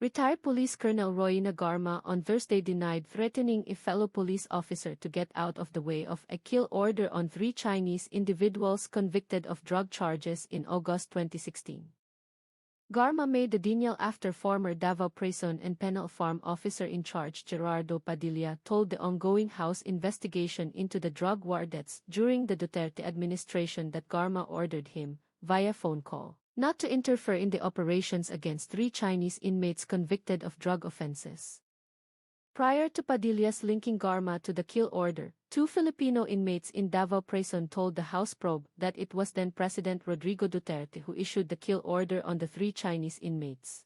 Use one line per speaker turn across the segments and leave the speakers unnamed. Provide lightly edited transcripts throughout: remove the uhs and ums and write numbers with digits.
Retired Police Colonel Royina Garma on Thursday denied threatening a fellow police officer to get out of the way of a kill order on 3 Chinese individuals convicted of drug charges in August 2016. Garma made the denial after former Davao Prison and Penal Farm officer in charge Gerardo Padilla told the ongoing House investigation into the drug war deaths during the Duterte administration that Garma ordered him, via phone call, not to interfere in the operations against 3 Chinese inmates convicted of drug offenses. Prior to Padilla's linking Garma to the kill order, 2 Filipino inmates in Davao Prison told the House probe that it was then-President Rodrigo Duterte who issued the kill order on the 3 Chinese inmates.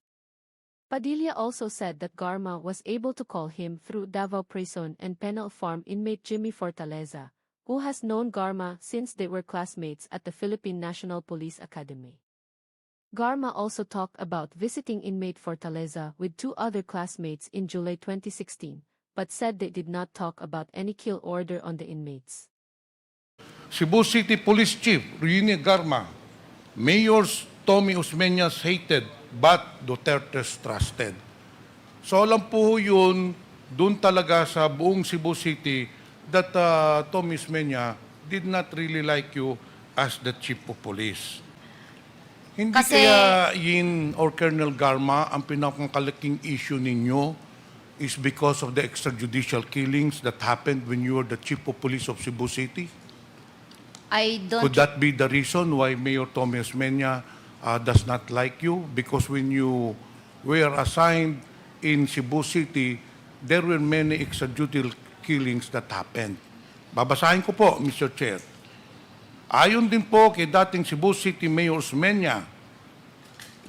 Padilla also said that Garma was able to call him through Davao Prison and Penal Farm inmate Jimmy Fortaleza, who has known Garma since they were classmates at the Philippine National Police Academy. Garma also talked about visiting inmate Fortaleza with 2 other classmates in July 2016, but said they did not talk about any kill order on the inmates.
Cebu City Police Chief Royina Garma, Mayors Tommy Osmeñas hated but Duterte's trusted. So alam po yun, dun talaga sa buong Cebu City that Tommy Osmeña did not really like you as the Chief of Police. Hindi kaya Yin or Colonel Garma ang pinakakalaking issue ninyo is because of the extrajudicial killings that happened when you were the Chief of Police of Cebu City? Could that be the reason why Mayor Tommy Osmeña does not like you? Because when you were assigned in Cebu City, there were many extrajudicial killings that happened. Babasahin ko po, Mr. Chair. Ayon din po kay dating Cebu City Mayor Osmeña,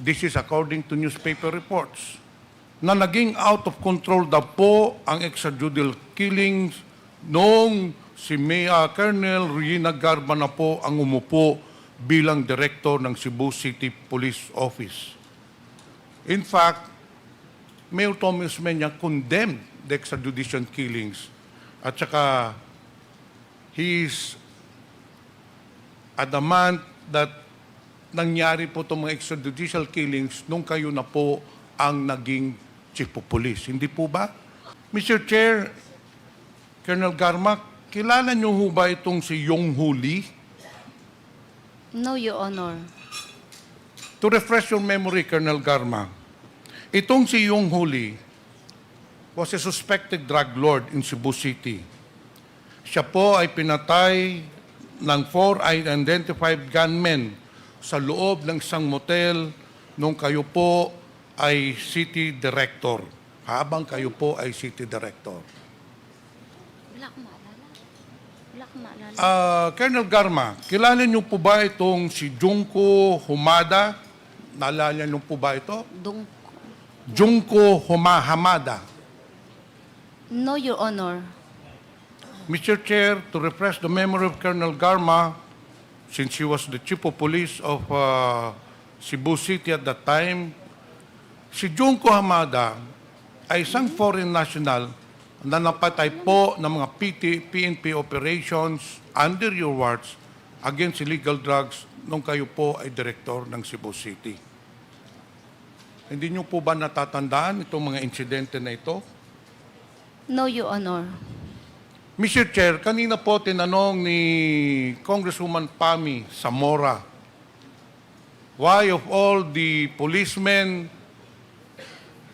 this is according to newspaper reports, na naging out of control daw po ang extrajudicial killings noong si Colonel Royina Garma na po ang umupo bilang director ng Cebu City Police Office. In fact, Mayor Tommy Osmeña condemned the extrajudicial killings at saka he is adamant that nangyari po itong mga extrajudicial killings nung kayo na po ang naging Chief of Police. Hindi po ba? Mr. Chair, Colonel Garma, kilala niyo ho ba itong si Yong Huli?
No, Your Honor.
To refresh your memory, Colonel Garma, itong si Yong Huli was a suspected drug lord in Cebu City. Siya po ay pinatay ng 4 unidentified gunmen sa loob ng isang motel nung kayo po ay city director. Habang kayo po ay city director.
Wala akong maalala.
Colonel Garma, kilala niyo po ba itong si Junko Humada? Naalala niyo po ba ito? Junko Hamada.
No, Your Honor.
Mr. Chair, to refresh the memory of Colonel Garma, since he was the Chief of Police of Cebu City at that time, si Junko Hamada ay isang foreign national na napatay po ng mga PNP operations under your watch against illegal drugs nung kayo po ay director ng Cebu City. Hindi niyo po ba natatandaan itong mga insidente na ito?
No, Your Honor.
Mr. Chair, kanina po tinanong ni Congresswoman Pami Zamora, why of all the policemen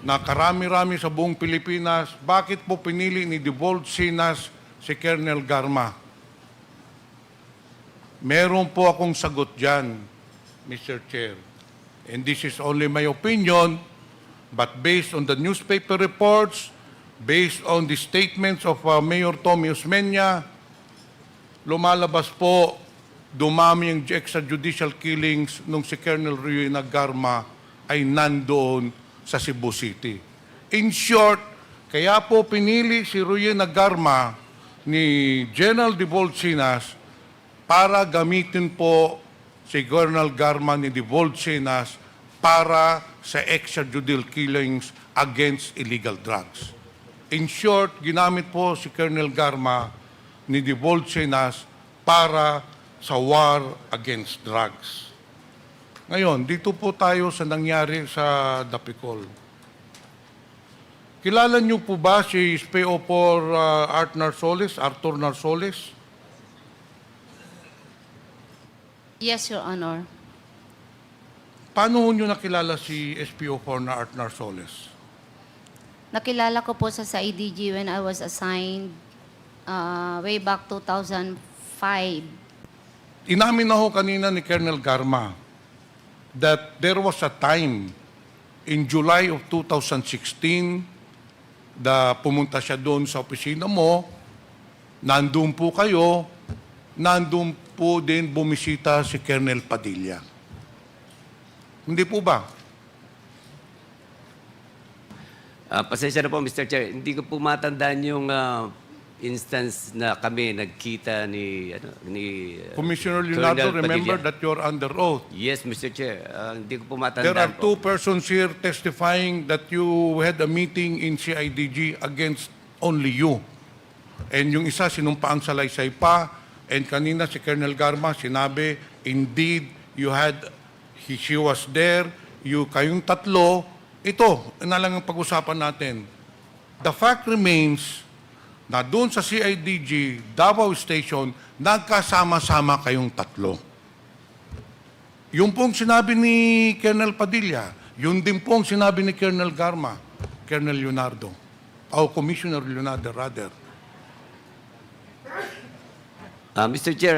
na karami-rami sa buong Pilipinas, bakit po pinili ni Devolved Sinas si Colonel Garma? Meron po akong sagot dyan, Mr. Chair. And this is only my opinion, but based on the newspaper reports, based on the statements of Mayor Tommy Osmeña, lumalabas po, dumami yung extrajudicial killings nung si Colonel Royina Garma ay nandoon sa Cebu City. In short, kaya po pinili si Royina Garma ni General Devolved Sinas para gamitin po si Colonel Garma ni Devolved Sinas para sa extrajudicial killings against illegal drugs. In short, ginamit po si Colonel Garma ni Devolved Sinas para sa war against drugs. Ngayon, dito po tayo sa nangyari sa Dapicol. Kilala niyo po ba si SPO4 Arthur Narsoles?
Yes, Your Honor.
Paano niyo nakilala si SPO4 na Art Narsoles?
Nakilala ko po sa IDG when I was assigned way back 2005.
Inamin na ho kanina ni Colonel Garma that there was a time in July of 2016 na pumunta siya doon sa opisina mo, nandun po kayo, nandun po din bumisita si Colonel Padilla. Hindi po ba?
Pasensya na po, Mr. Chair. Hindi ko po matandaan yung instance na kami nagkita ni
Commissioner Leonardo,
Colonel
remember
Padilla.
that you're under oath.
Yes, Mr. Chair. Hindi ko po
There
matandaan
are
po.
two persons here testifying that you had a meeting in CIDG against only you. And yung isa sinumpaang salaysay pa, and kanina si Colonel Garma sinabi, indeed, she was there, kayong tatlo, ito, na lang ang pag-usapan natin. The fact remains na doon sa CIDG, Davao Station, nagkasama-sama kayong tatlo. Yung pong sinabi ni Colonel Padilla, yun din pong sinabi ni Colonel Garma, Colonel Leonardo, o Commissioner Leonardo rather.
Mr. Chair,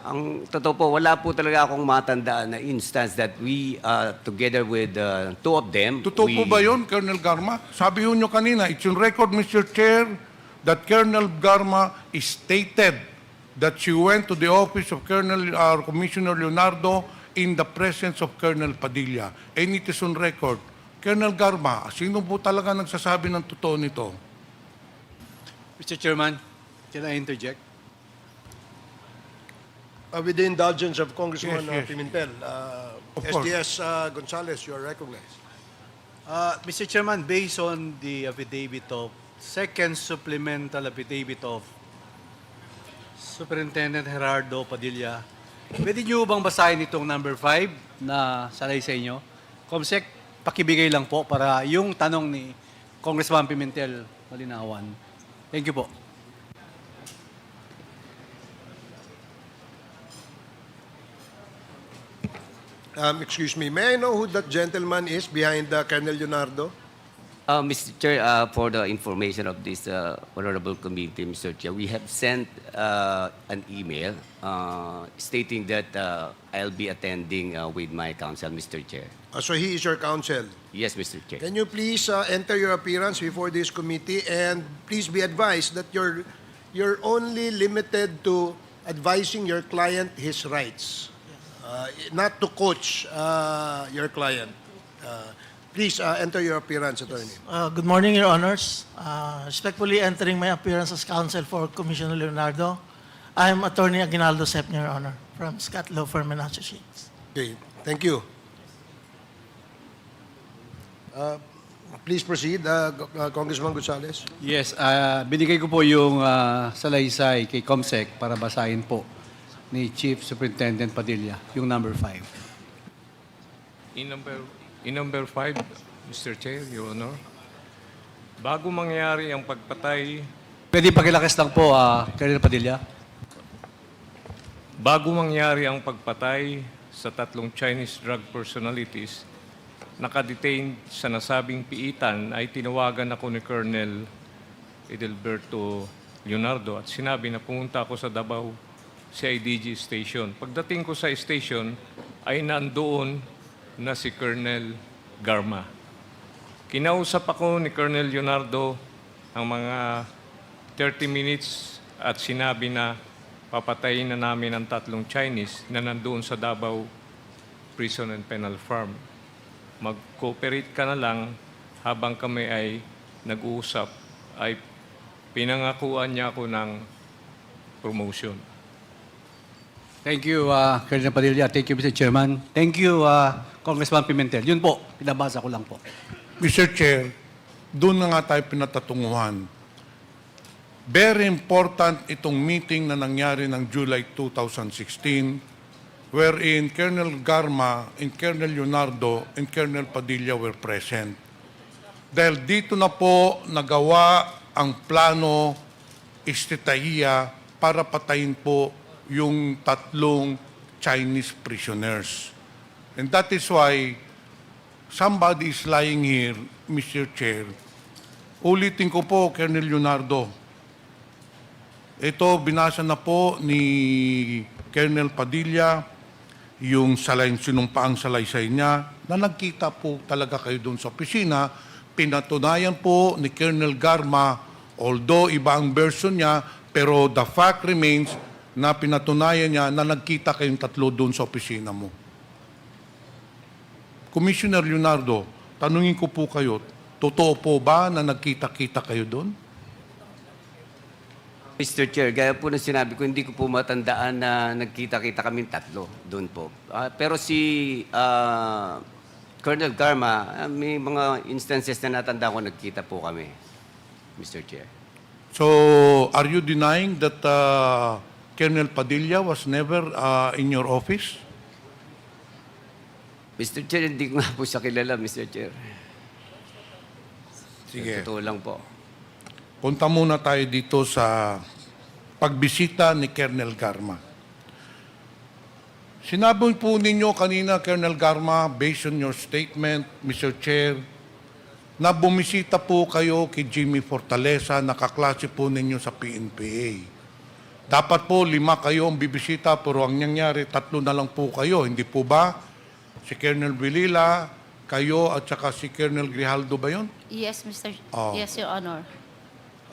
ang totoo po, wala po talaga akong matandaan na instance that we, together with two of them,
Totoo po ba yun, Colonel Garma? Sabi nyo kanina, it's on record, Mr. Chair, that Colonel Garma stated that she went to the office of Commissioner Leonardo in the presence of Colonel Padilla. And it is on record. Colonel Garma, sino po talaga nagsasabi ng totoo nito?
Mr. Chairman, can I interject?
With the indulgence of Congressman
Yes, yes.
Pimentel,
Of course.
SDS Gonzales, you are recognized.
Mr. Chairman, based on the affidavit of, second supplemental affidavit of Superintendent Gerardo Padilla, pwede niyo bang basahin itong number 5 na salay sa inyo? Comsec, pakibigay lang po para yung tanong ni Congressman Pimentel malinawan. Thank you po.
Excuse me, may I know who that gentleman is behind Colonel Leonardo?
Mr. Chair, for the information of this honorable committee, Mr. Chair, we have sent an email stating that I'll be attending with my counsel, Mr. Chair.
So he is your counsel.
Yes, Mr. Chair.
Can you please enter your appearance before this committee, and please be advised that you're only limited to advising your client his rights, not to coach your client. Please enter your appearance, attorney.
Good morning, Your Honors. Respectfully entering my appearance as counsel for Commissioner Leonardo, I am Attorney Aguinaldo Sepner, Your Honor, from Scott Law Firm and Associates.
Okay, thank you. Please proceed, Congressman Gonzales.
Yes, binigay ko po yung salaysay kay Comsec para basahin po ni Chief Superintendent Padilla, yung number 5.
In number 5, Mr. Chair, Your Honor, bago mangyari ang pagpatay,
Pwede pakilakas lang po, Colonel Padilla.
bago mangyari ang pagpatay sa tatlong Chinese drug personalities, nakadetain sa nasabing piitan ay tinawagan ako ni Colonel Edelberto Leonardo at sinabi na pumunta ako sa Davao CIDG station. Pagdating ko sa station ay nandoon na si Colonel Garma. Kinausap ako ni Colonel Leonardo ang mga 30 minutes at sinabi na papatayin na namin ang tatlong Chinese na nandoon sa Davao Prison and Penal Farm. Mag-cooperate ka na lang habang kami ay nag-uusap ay pinangakuan niya ako ng promotion.
Thank you, Colonel Padilla. Thank you, Mr. Chairman. Thank you, Congressman Pimentel. Yun po, pinabasa ko lang po.
Mr. Chair, doon na nga tayo pinatatunguhan. Very important itong meeting na nangyari ng July 2016 wherein Colonel Garma and Colonel Leonardo and Colonel Padilla were present. Dahil dito na po nagawa ang plano estetahiya para patayin po yung 3 Chinese prisoners. And that is why somebody is lying here, Mr. Chair. Ulitin ko po, Colonel Leonardo. Ito, binasa na po ni Colonel Padilla yung sinumpaang salaysay niya na nagkita po talaga kayo doon sa opisina. Pinatunayan po ni Colonel Garma, although iba ang version niya, pero the fact remains na pinatunayan niya na nagkita kayong 3 doon sa opisina mo. Commissioner Leonardo, tanungin ko po kayo, totoo po ba na nagkita-kita kayo doon?
Mr. Chair, gaya po ng sinabi ko, hindi ko po matandaan na nagkita-kita kaming 3 doon po. Pero si Colonel Garma, may mga instances na natanda ko nagkita po kami, Mr. Chair.
So, are you denying that Colonel Padilla was never in your office?
Mr. Chair, hindi ko nga po siya kilala, Mr. Chair.
Sige.
Totoo lang po.
Punta muna tayo dito sa pagbisita ni Colonel Garma. Sinabi po ninyo kanina, Colonel Garma, based on your statement, Mr. Chair, na bumisita po kayo kay Jimmy Fortaleza, nakaklase po ninyo sa PNPA. Dapat po 5 kayo ang bibisita, pero ang nangyari, 3 na lang po kayo. Hindi po ba? Si Colonel Villela, kayo, at saka si Colonel Grijaldo ba yun?
Yes, Mr.
Oh.
Yes, Your Honor.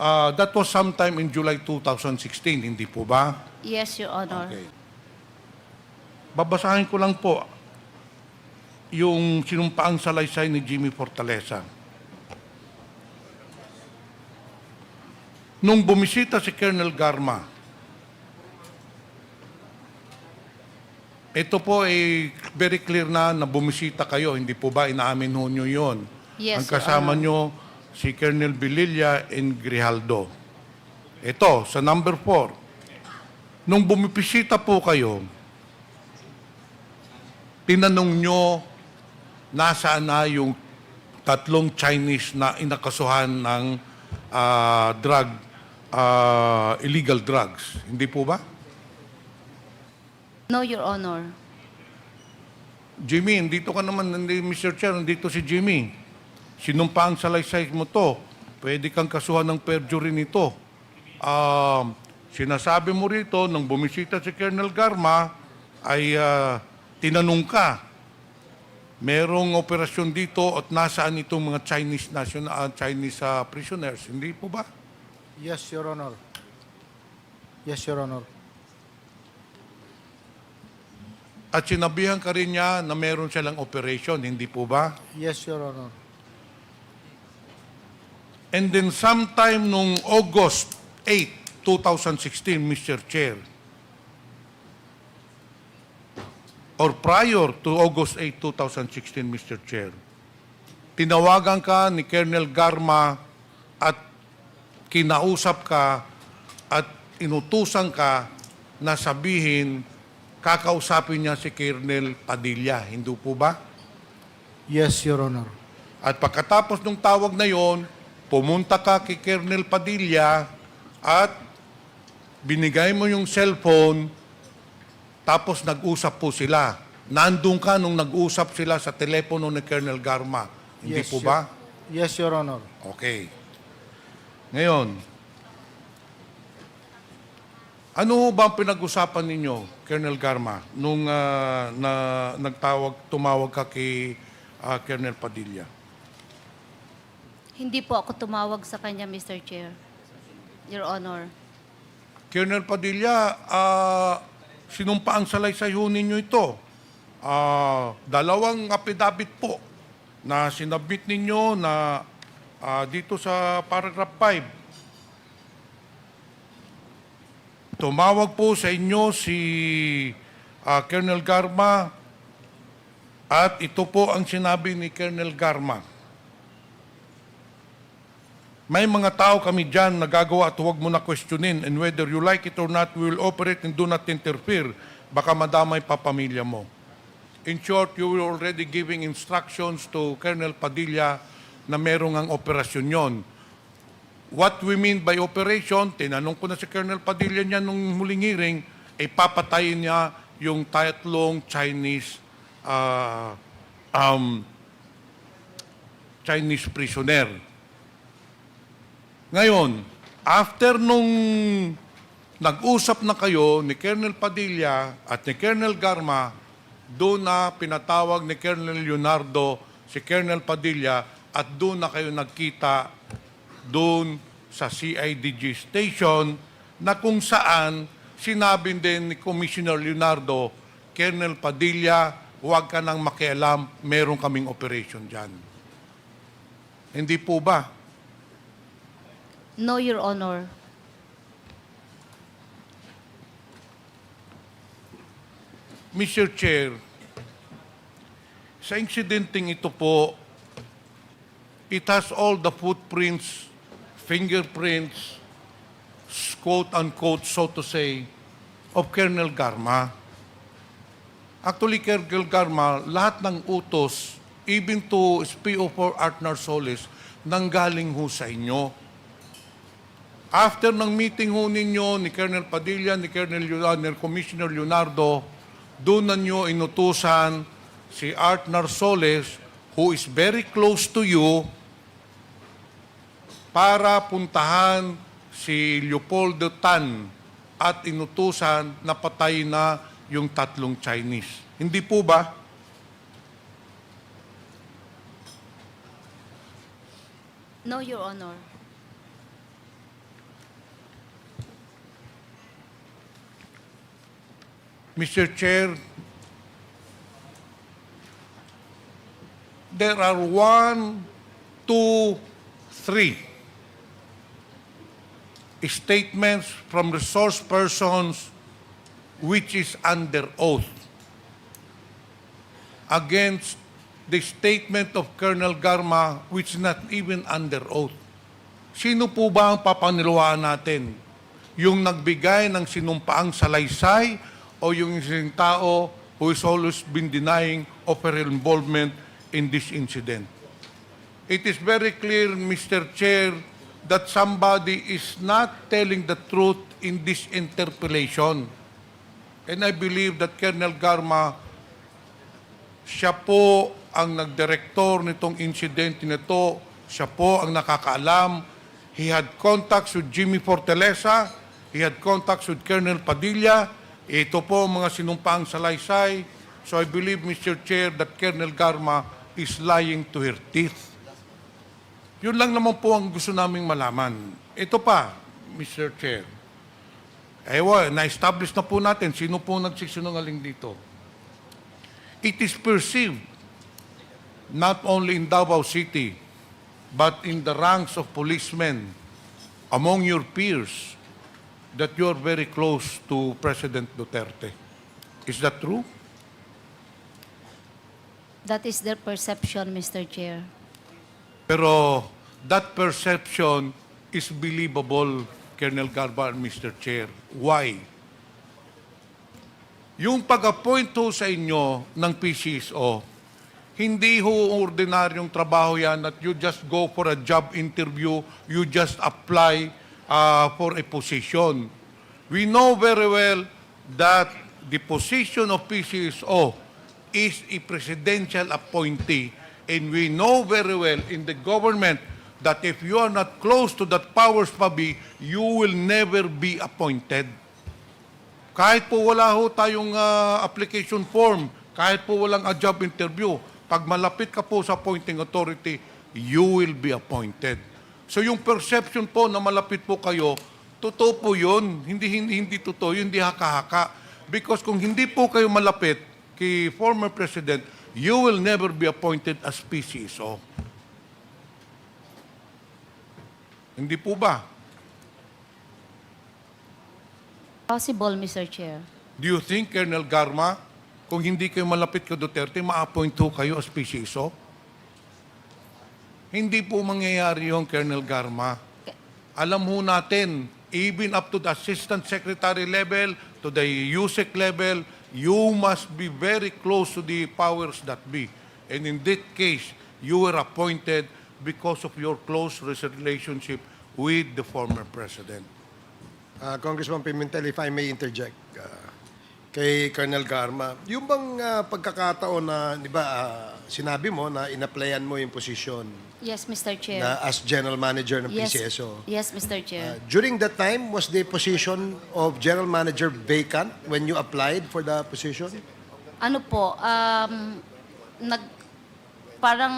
That was sometime in July 2016, hindi po ba?
Yes, Your Honor.
Okay. Babasahin ko lang po yung sinumpaang salaysay ni Jimmy Fortaleza. Nung bumisita si Colonel Garma, ito po ay very clear na bumisita kayo, hindi po ba inaamin ho nyo yun?
Yes,
Ang kasama nyo si Colonel Villela and Grijaldo. Ito, sa number 4, nung bumisita po kayo, tinanong nyo nasaan na yung 3 Chinese na inakasuhan ng illegal drugs. Hindi po ba?
No, Your Honor.
Jimmy, dito ka naman, Mr. Chair, nandito si Jimmy. Sinumpaang salaysay mo to. Pwede kang kasuhan ng perjury nito. Sinasabi mo rito, nung bumisita si Colonel Garma, ay tinanong ka, merong operasyon dito at nasaan itong mga Chinese prisoners. Hindi po ba?
Yes, Your Honor. Yes, Your Honor.
At sinabihan ka rin niya na meron silang operation. Hindi po ba?
Yes, Your Honor.
And then sometime nung August 8, 2016, Mr. Chair, or prior to August 8, 2016, Mr. Chair, tinawagan ka ni Colonel Garma at kinausap ka at inutusan ka na sabihin, kakausapin niya si Colonel Padilla. Hindi po ba?
Yes, Your Honor.
At pagkatapos ng tawag na yon, pumunta ka kay Colonel Padilla at binigay mo yung cellphone, tapos nag-usap po sila. Nandun ka nung nag-usap sila sa telepono ni Colonel Garma. Hindi
Yes,
po ba?
Yes, Your Honor.
Okay. Ngayon, ano ba ang pinag-usapan ninyo, Colonel Garma, nung tumawag ka kay Colonel Padilla?
Hindi po ako tumawag sa kanya, Mr. Chair. Your Honor.
Colonel Padilla, sinumpaang salaysay ho ninyo ito. 2 affidavit po na sinabit ninyo na dito sa paragraph 5. Tumawag po sa inyo si Colonel Garma at ito po ang sinabi ni Colonel Garma. May mga tao kami dyan na gagawa at huwag mo na questionin, and whether you like it or not, we will operate and do not interfere. Baka madamay pa pamilya mo. In short, you were already giving instructions to Colonel Padilla na merong ang operasyon yon. What we mean by operation, tinanong ko na si Colonel Padilla niya nung huling hearing, ay papatayin niya yung tatlong Chinese prisoner. Ngayon, after nung nag-usap na kayo ni Colonel Padilla at ni Colonel Garma, doon na pinatawag ni Colonel Leonardo si Colonel Padilla at doon na kayo nagkita doon sa CIDG station na kung saan sinabi din ni Commissioner Leonardo, Colonel Padilla, huwag ka nang makialam, meron kaming operation dyan. Hindi po ba?
No, Your Honor.
Mr. Chair, sa insidenteng ito po, it has all the footprints, fingerprints, quote-unquote, so to say, of Colonel Garma. Actually, Colonel Garma, lahat ng utos, even to SPO4 Artnar Solis, nanggaling ho sa inyo. After ng meeting ho ninyo ni Colonel Padilla, ni Commissioner Leonardo, doon na nyo inutusan si Artnar Solis, who is very close to you, para puntahan si Leopoldo Tan at inutusan na patay na yung tatlong Chinese. Hindi po ba?
No, Your Honor.
Mr. Chair, there are 1, 2, 3 statements from resource persons which is under oath against the statement of Colonel Garma which is not even under oath. Sino po ba ang papaniluhaan natin? Yung nagbigay ng sinumpaang salaysay o yung isang tao who has always been denying of her involvement in this incident? It is very clear, Mr. Chair, that somebody is not telling the truth in this interpellation. And I believe that Colonel Garma, siya po ang nagdirektor nitong incident nito, siya po ang nakakaalam. He had contacts with Jimmy Fortaleza, he had contacts with Colonel Padilla, ito po mga sinumpaang salaysay. So I believe, Mr. Chair, that Colonel Garma is lying to her teeth. Yun lang naman po ang gusto naming malaman. Ito pa, Mr. Chair. Na-establish na po natin sino po nagsisinungaling dito. It is perceived, not only in Davao City, but in the ranks of policemen, among your peers, that you are very close to President Duterte. Is that true?
That is their perception, Mr. Chair.
Pero that perception is believable, Colonel Garma and Mr. Chair. Why? Yung pag-appoint ho sa inyo ng PCSO, hindi ho ordinaryong trabaho yan that you just go for a job interview, you just apply for a position. We know very well that the position of PCSO is a presidential appointee. And we know very well in the government that if you are not close to that powers pabi, you will never be appointed. Kahit po wala ho tayong application form, kahit po walang a job interview, pag malapit ka po sa appointing authority, you will be appointed. So yung perception po na malapit po kayo, totoo po yun. Hindi totoo yun, hindi haka-haka. Because kung hindi po kayo malapit kay former President, you will never be appointed as PCSO. Hindi po ba?
Possible, Mr. Chair.
Do you think, Colonel Garma, kung hindi kayo malapit kay Duterte, ma-appoint ho kayo as PCSO? Hindi po mangyayari yung Colonel Garma. Alam ho natin, even up to the Assistant Secretary level, to the USEC level, you must be very close to the powers that be. And in that case, you were appointed because of your close relationship with the former president.
Congressman Pimentel, if I may interject, kay Colonel Garma, yung bang pagkakataon na, di ba, sinabi mo na in-applyan mo yung posisyon
Yes, Mr. Chair.
na as general manager ng
Yes.
PCSO.
Yes, Mr. Chair.
During that time, was the position of general manager vacant when you applied for the position?
Ano po, parang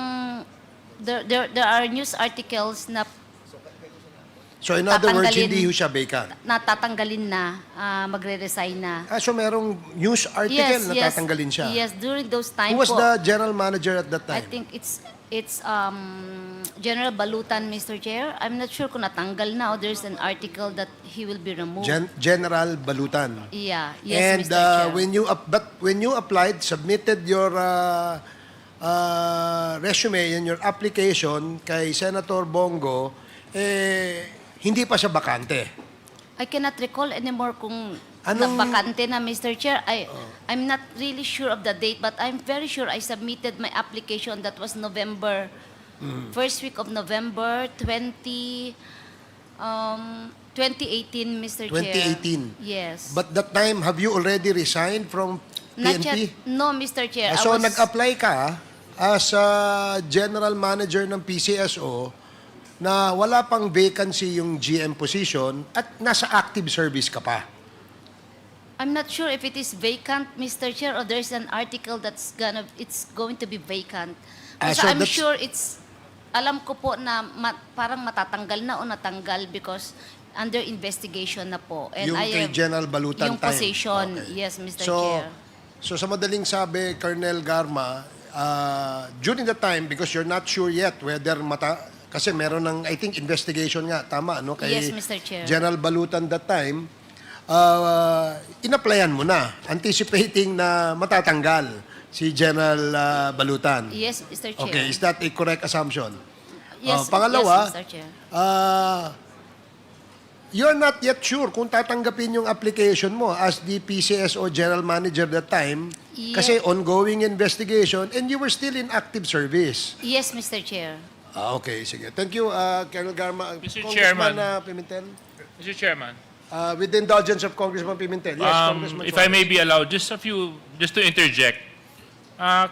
there are news articles na
So in other words,
Tatanggalin.
hindi ho siya vacant.
natatanggalin na, magre-resign na.
So merong news article na tatanggalin siya.
Yes, during those time
Who was
po.
the general manager at that
I
time?
think it's General Balutan, Mr. Chair. I'm not sure kung natanggal na o there's an article that he will be removed.
General Balutan.
Yeah, yes,
And
Mr. Chair.
when you applied, submitted your resume and your application kay Senator Bongo, hindi pa siya bakante.
I cannot recall anymore kung
Anong-
nabakante na, Mr. Chair. I'm not really sure of the date, but I'm very sure I submitted my application. That was November, first week of November 2018, Mr. Chair.
2018.
Yes.
But that time, have you already resigned from
Not
PNP?
yet. No, Mr. Chair.
So nag-apply ka as general manager ng PCSO na wala pang vacancy yung GM position at nasa active service ka pa.
I'm not sure if it is vacant, Mr. Chair, or there's an article it's going to be vacant.
So
I'm
that's-
sure alam ko po na parang matatanggal na o natanggal because under investigation na po. And
Yung kay General Balutan
yung
time.
position,
Okay.
yes, Mr. Chair.
So sa madaling sabi, Colonel Garma, during the time, because you're not sure yet whether kasi meron ng, I think, investigation nga, tama, no? Kay
Yes, Mr. Chair.
General Balutan that time, in-applyan mo na, anticipating na matatanggal si General Balutan.
Yes, Mr. Chair.
Okay, is that a correct assumption?
Yes,
Pangalawa,
yes, Mr. Chair.
you're not yet sure kung tatanggapin yung application mo as the PCSO General Manager that time
Yeah.
kasi ongoing investigation and you were still in active service.
Yes, Mr. Chair.
Okay, sige. Thank you, Colonel Garma.
Mr.
Congressman
Chairman.
Pimentel.
Mr. Chairman,
With the indulgence of Congressman Pimentel. Yes, Congressman
if I
Suarez.
may be allowed, just to interject.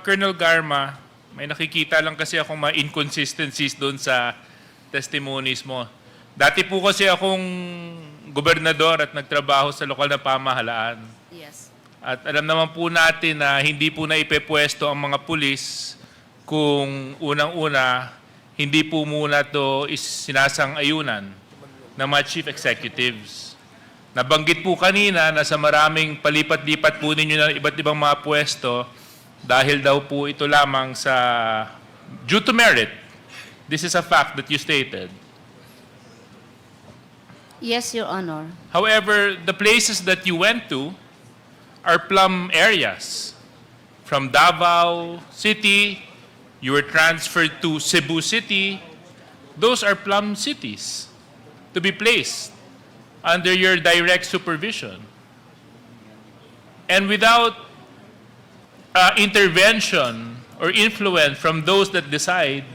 Colonel Garma, may nakikita lang kasi akong mga inconsistencies doon sa testimonies mo. Dati po kasi akong gobernador at nagtrabaho sa lokal na pamahalaan.
Yes.
At alam naman po natin na hindi po na ipepwesto ang mga pulis kung unang-una, hindi po muna ito sinasang-ayunan ng mga chief executives. Nabanggit po kanina na sa maraming palipat-lipat po ninyo ng iba't ibang mga pwesto dahil daw po ito lamang sa due to merit. This is a fact that you stated.
Yes, Your Honor.
However, the places that you went to are plum areas. From Davao City, you were transferred to Cebu City. Those are plum cities to be placed under your direct supervision. And without intervention or influence from those that decide,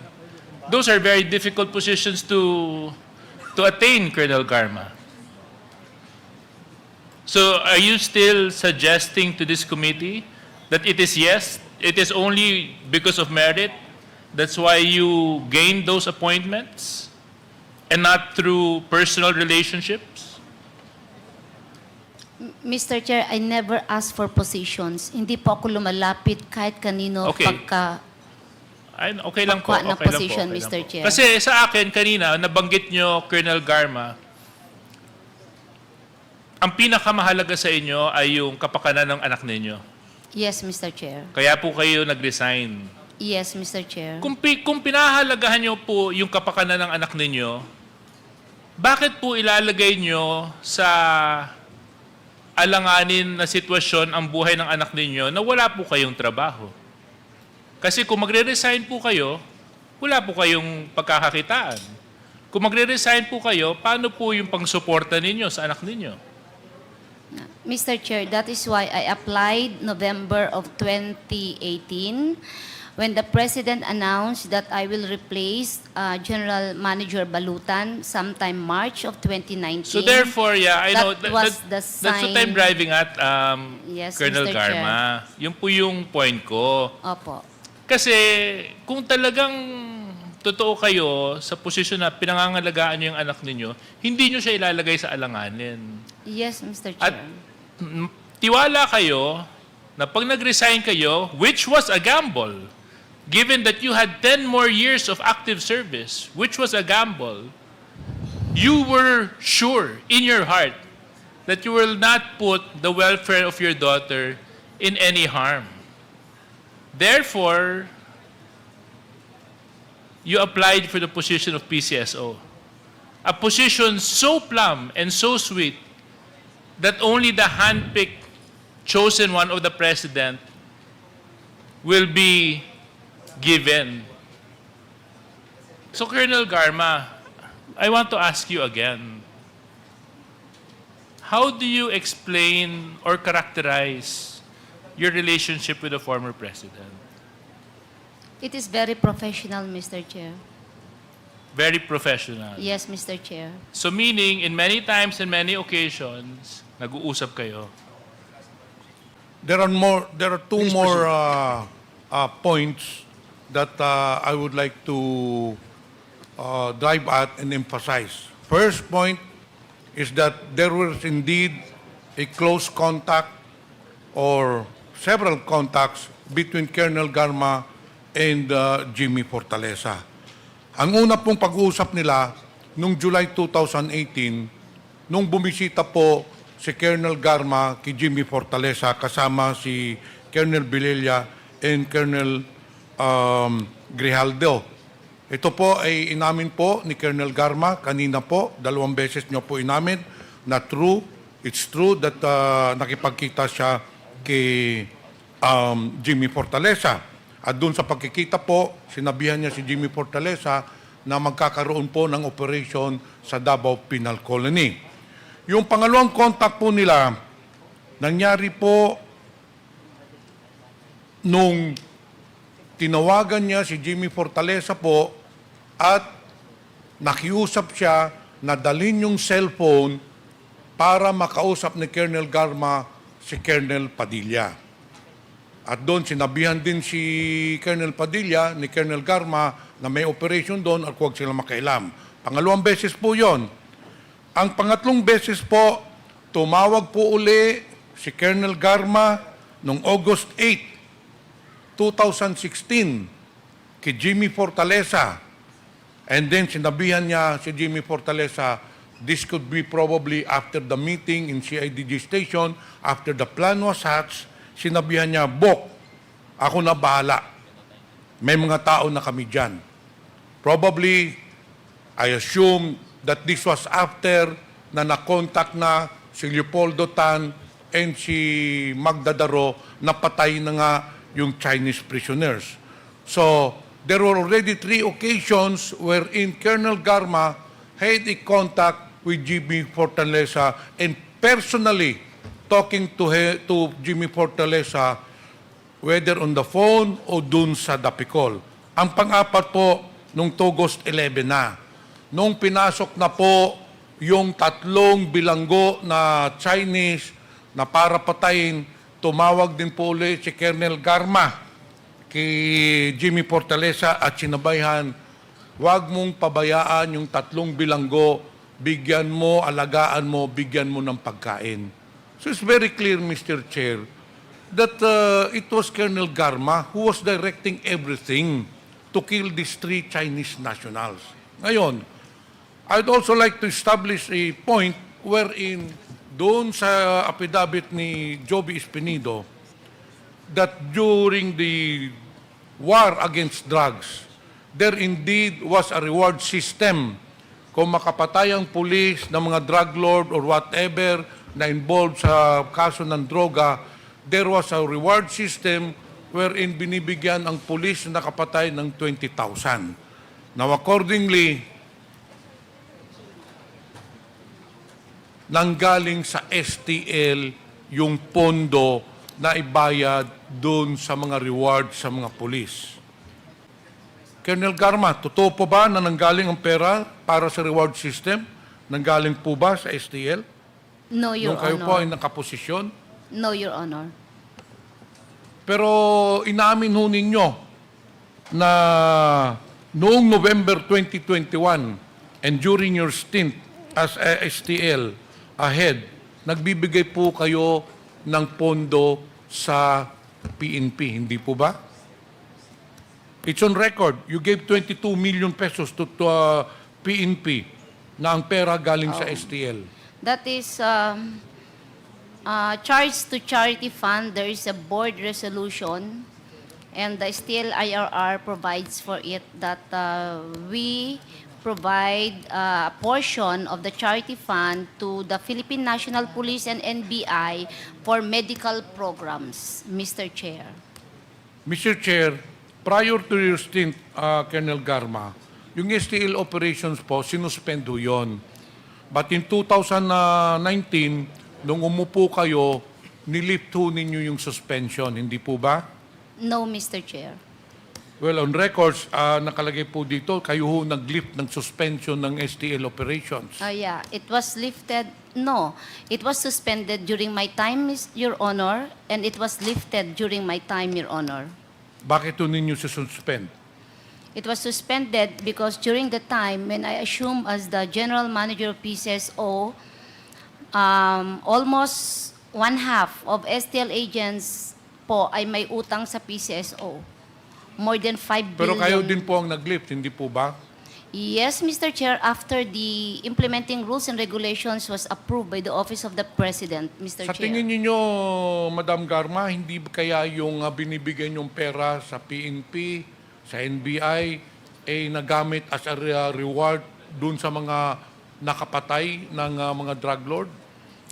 those are very difficult positions to attain, Colonel Garma. So are you still suggesting to this committee that it is only because of merit? That's why you gained those appointments and not through personal relationships?
Mr. Chair, I never asked for positions. Hindi po ako lumalapit kahit kanino
Okay. Okay lang po.
Pagkuha ng
Okay lang po,
position,
okay lang
Mr.
po.
Chair.
Kasi sa akin kanina, nabanggit nyo, Colonel Garma, ang pinakamahalaga sa inyo ay yung kapakanan ng anak ninyo.
Yes, Mr. Chair.
Kaya po kayo nag-resign.
Yes, Mr. Chair.
Kung pinahalagahan nyo po yung kapakanan ng anak ninyo, bakit po ilalagay nyo sa alanganin na sitwasyon ang buhay ng anak ninyo na wala po kayong trabaho? Kasi kung magre-resign po kayo, wala po kayong pagkakakitaan. Kung magre-resign po kayo, paano po yung pangsuporta ninyo sa anak ninyo?
Mr. Chair, that is why I applied November of 2018. when the President announced that I will replace General Manager Balutan sometime March of 2019.
So therefore, yeah, I know
That was the
that's what I'm
sign.
driving at,
Yes,
Colonel
Mr.
Garma. Yun po yung point ko.
Opo.
Kasi kung talagang totoo kayo sa posisyon na pinangangalagaan niyo yung anak ninyo, hindi niyo siya ilalagay sa alanganin.
Yes, Mr.
At
Chair.
tiwala kayo na pag nag-resign kayo, which was a gamble, given that you had 10 more years of active service, which was a gamble, you were sure in your heart that you will not put the welfare of your daughter in any harm. Therefore, you applied for the position of PCSO. A position so plumb and so sweet that only the handpicked chosen one of the president will be given. So, Colonel Garma, I want to ask you again, how do you explain or characterize your relationship with the former president?
It is very professional, Mr. Chair.
Very professional.
Yes, Mr. Chair.
So meaning, in many times and many occasions, nag-uusap kayo.
There are two more points that I would like to drive at and emphasize. First point is that there was indeed a close contact or several contacts between Colonel Garma and Jimmy Fortaleza. Ang una pong pag-uusap nila noong July 2018, nung bumisita po si Colonel Garma kay Jimmy Fortaleza kasama si Colonel Villela and Colonel Grijaldo. Ito po ay inamin po ni Colonel Garma kanina po, 2 beses niyo po inamin na it's true that nakipagkita siya kay Jimmy Fortaleza. At doon sa pagkikita po, sinabihan niya si Jimmy Fortaleza na magkakaroon po ng operation sa Davao Penal Colony. Yung pangalawang contact po nila, nangyari po nung tinawagan niya si Jimmy Fortaleza po at nakiusap siya na dalhin yung cellphone para makausap ni Colonel Garma si Colonel Padilla. At doon sinabihan din si Colonel Padilla ni Colonel Garma na may operation doon at huwag sila makailam. Pangalawang beses po yon. Ang pangatlong beses po, tumawag po uli si Colonel Garma noong August 8, 2016 kay Jimmy Fortaleza. And then sinabihan niya si Jimmy Fortaleza, this could be probably after the meeting in CIDG station, after the plan was hatched. Sinabihan niya, Bok, ako na bahala. May mga tao na kami dyan. Probably, I assume that this was after na nakontak na si Leopoldo Tan and si Magda Daro na patay na nga yung Chinese prisoners. So, there were already 3 occasions wherein Colonel Garma had a contact with Jimmy Fortaleza and personally talking to Jimmy Fortaleza, whether on the phone o dun sa Dapicol. Ang pang-apat po, nung August 11 na, nung pinasok na po yung 3 bilanggo na Chinese na para patayin, tumawag din po ulit si Colonel Garma kay Jimmy Fortaleza at sinabayhan, huwag mong pabayaan yung 3 bilanggo, bigyan mo, alagaan mo, bigyan mo ng pagkain. So it's very clear, Mr. Chair, that it was Colonel Garma who was directing everything to kill these 3 Chinese nationals. Ngayon, I'd also like to establish a point wherein doon sa affidavit ni Joby Espinido that during the war against drugs, there indeed was a reward system. Kung makapatay ang pulis ng mga drug lord or whatever na involved sa kaso ng droga, there was a reward system wherein binibigyan ang pulis na nakapatay ng 20,000. Now accordingly, nanggaling sa STL yung pondo na ibayad doon sa mga reward sa mga pulis. Colonel Garma, totoo po ba na nanggaling ang pera para sa reward system? Nanggaling po ba sa STL?
No, Your
Nung kayo po ay
Honor.
nakaposisyon?
No, Your Honor.
Pero inaamin ho ninyo na noong November 2021 and during your stint as a STL ahead, nagbibigay po kayo ng pondo sa PNP, hindi po ba? It's on record. You gave 22 million pesos to PNP na ang pera galing sa STL.
That is charge to charity fund. There is a board resolution, and the STL IRR provides for it that we provide a portion of the charity fund to the Philippine National Police and NBI for medical programs, Mr. Chair.
Mr. Chair, prior to your stint, Colonel Garma, yung STL operations po, sinuspendo yun. But in 2019, nung umupo kayo, nilift ho ninyo yung suspension, hindi po ba?
No, Mr. Chair.
Well, on records, nakalagay po dito, kayo ho nag-lift ng suspension ng STL operations.
Yeah, it was lifted. No, it was suspended during my time, Your Honor, and it was lifted during my time, Your Honor.
Bakit ho ninyo suspend?
It was suspended because during the time when I assumed as the General Manager of PCSO, almost one half of STL agents po ay may utang sa PCSO. More than 5 billion.
Pero kayo din po ang nag-lift, hindi po ba?
Yes, Mr. Chair, after the implementing rules and regulations was approved by the Office of the President, Mr.
Sa
Chair.
tingin niyo, Madam Garma, hindi ba kaya yung binibigay niyong pera sa PNP, sa NBI, nagamit as a reward dun sa mga nakapatay ng mga drug lord?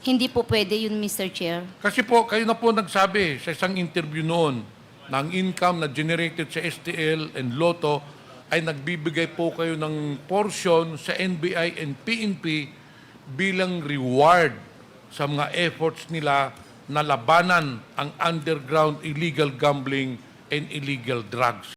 Hindi po pwede yun, Mr. Chair.
Kasi po, kayo na po nagsabi sa isang interview noon na ang income na generated sa STL and Lotto ay nagbibigay po kayo ng portion sa NBI and PNP bilang reward sa mga efforts nila na labanan ang underground illegal gambling and illegal drugs.